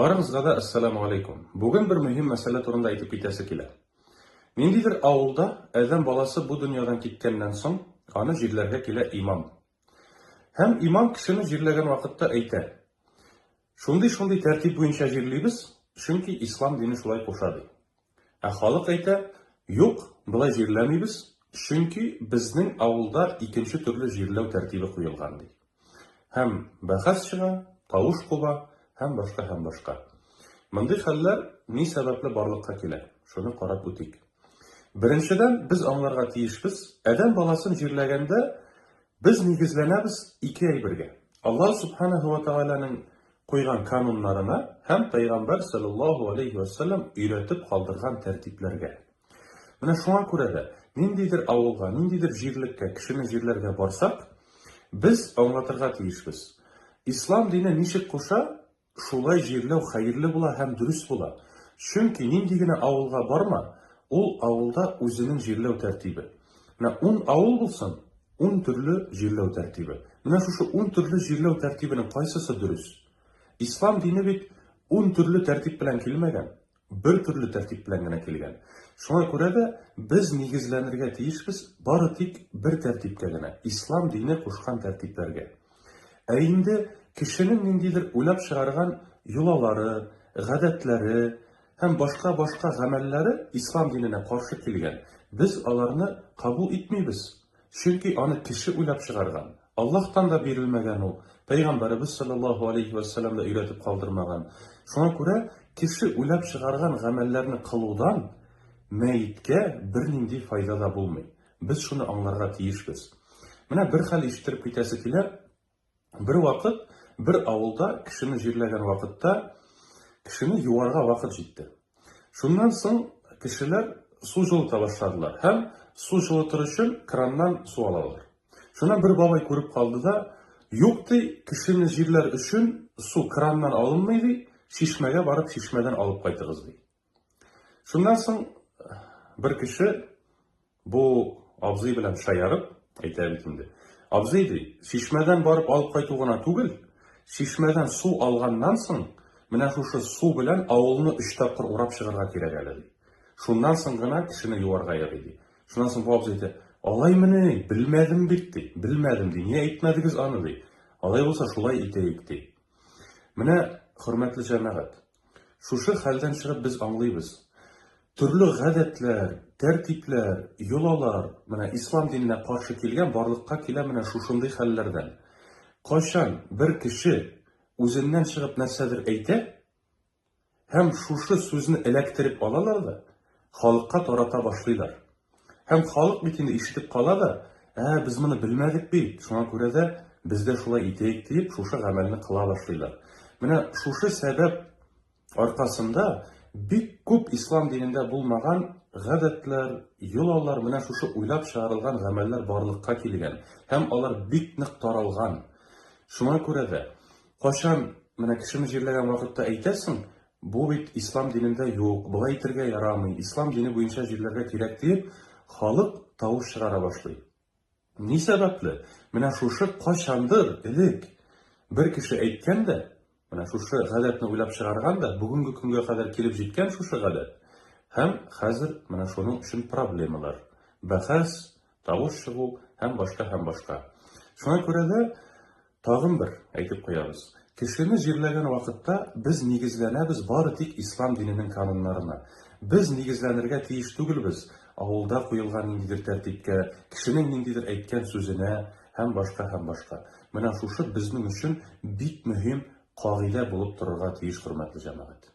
Барыңызга да ассаламу алейкум. Бүген бер мөһим мәсьәлә турында әйтеп китәсе килә. Ниндидер авылда адәм баласы бу дөньядан киткәннән соң аны җирләргә килә имам. Һәм имам кешене җирләгән вакытта әйтә: "Шундый тәртип буенча җирлибез, чөнки ислам дине шулай куша" ди. Ә халык әйтә: "Юк, болай җирләмибез, чөнки безнең авылда икенче төрле җирләү тәртибе куелган" ди. Һәм бәхәс чыга, тавыш куба, һәм башка һәм башка. Мондый хәлләр ни сәбәпле барлыкка килә? Шуны карап үтик. Беренчедән, без аңларга тиешбез, адәм баласын җирләгәндә без нигезләнәбез ике әйбергә. Аллаһ субханаһу ва тааляның куйган кануннарына һәм Пәйгамбәр саллаллаһу алейхи ва саллям өйрәтеп калдырган тәртипләргә. Менә шуңа күрә дә ниндидер авылга, ниндидер җирлеккә, кешене җирләргә барсак, без аңлатырга тиешбез. Ислам дине ничек куша, шулай җирләү хәерле була һәм дөрес була. Чөнки нинди генә авылга барма, ул авылда үзенең җирләү тәртибе. Менә 10 авыл булсын, 10 төрле җирләү тәртибе. Менә шушы 10 төрле җирләү тәртибенең кайсысы дөрес? Ислам дине бит 10 төрле тәртип белән килмәгән, бер төрле тәртип белән генә килгән. Шуңа күрә дә без нигезләнергә тиешбез бары тик бер тәртипкә генә, ислам дине кушкан тәртипләргә. Ә инде кешенең ниндидер уйлап чыгарган юлалары, гадәтләре һәм башка гамәлләре ислам диненә каршы килгән. Без аларны кабул итмибез. Чөнки аны кеше уйлап чыгарган. Аллаһтан да бирелмәгән ул. Пәйгамбәрбез саллаллаһу алейхи ва саллям да өйрәтеп калдырмаган. Шуңа күрә кеше уйлап чыгарган гамәлләрне кылудан мәйеткә бернинди файда да булмый. Без шуны аңларга тиешбез. Менә бер хәл ишеттереп китәсе килә. Бер вакыт бер авылда кешене җирләгән вакытта кешене юарга вакыт җитте. Шуннан соң кешеләр су җылыта башладылар һәм су җылытыр өчен краннан су алалар. Шуннан бер бабай күреп калды да: "Юк ди, кешене җирләр өчен су краннан алынмый ди, чишмәгә барып чишмәдән алып кайтыгыз" ди. Шуннан соң бер кеше бу абзый белән шаярып әйтә бит инде: "Абзый ди, чишмәдән барып алып кайту гына түгел, чишмәдән су алганнан соң менә шушы су белән авылны 3 тапкыр урап чыгарга кирәк әле" ди. Шуннан соң гына кешене юарга ярый ди. Шуннан соң бу абзый әйтә: "Алаймыни, белмәдем бит" ди. "Белмәдем" ди. "Ни әйтмәдегез аны" ди. "Алай булса шулай итәйек" ди. Менә хөрмәтле җәмәгать, шушы хәлдән чыгып без аңлыйбыз. Төрле гадәтләр, тәртипләр, юлалар, менә ислам диненә каршы килгән барлыкка килә менә шушындый хәлләрдән. Кайчан бер кеше үзеннән чыгып нәрсәдер әйтә, һәм шушы сүзне эләктереп алалар да халыкка тарата башлыйлар. Һәм халык бит инде ишетеп кала да: "Без моны белмәдек бит, шуңа күрә дә бездә шулай итәйек" дип шушы гамәлне кыла башлыйлар. Менә шушы сәбәп аркасында бик күп ислам динендә булмаган гадәтләр, юлалар, менә шушы уйлап чыгарылган гамәлләр барлыкка килгән һәм алар бик нык таралган. Шуңа күрә дә кайчан менә кешене җирләгән вакытта әйтәсең: "Бу бит ислам динендә юк, болай итәргә ярамый, ислам дине буенча җирләргә кирәк" дип халык тавыш чыгара башлый. Ни сәбәпле? Менә шушы кайчандыр элек бер кеше әйткән дә, менә шушы гадәтне уйлап чыгарган да, бүгенге көнгә кадәр килеп җиткән шушы гадәт. Һәм хәзер менә шуның өчен проблемалар, бәхәс, тавыш чыгу һәм башка. Шуңа күрә дә тагын бер әйтеп куябыз. Кешене җирләгән вакытта без нигезләнәбез бары тик ислам диненең кануннарына. Без нигезләнергә тиеш түгелбез авылда куелган ниндидер тәртипкә, кешенең ниндидер әйткән сүзенә һәм башка. Менә шушы безнең өчен бик мөһим кагыйдә булып торырга тиеш, хөрмәтле җәмәгать.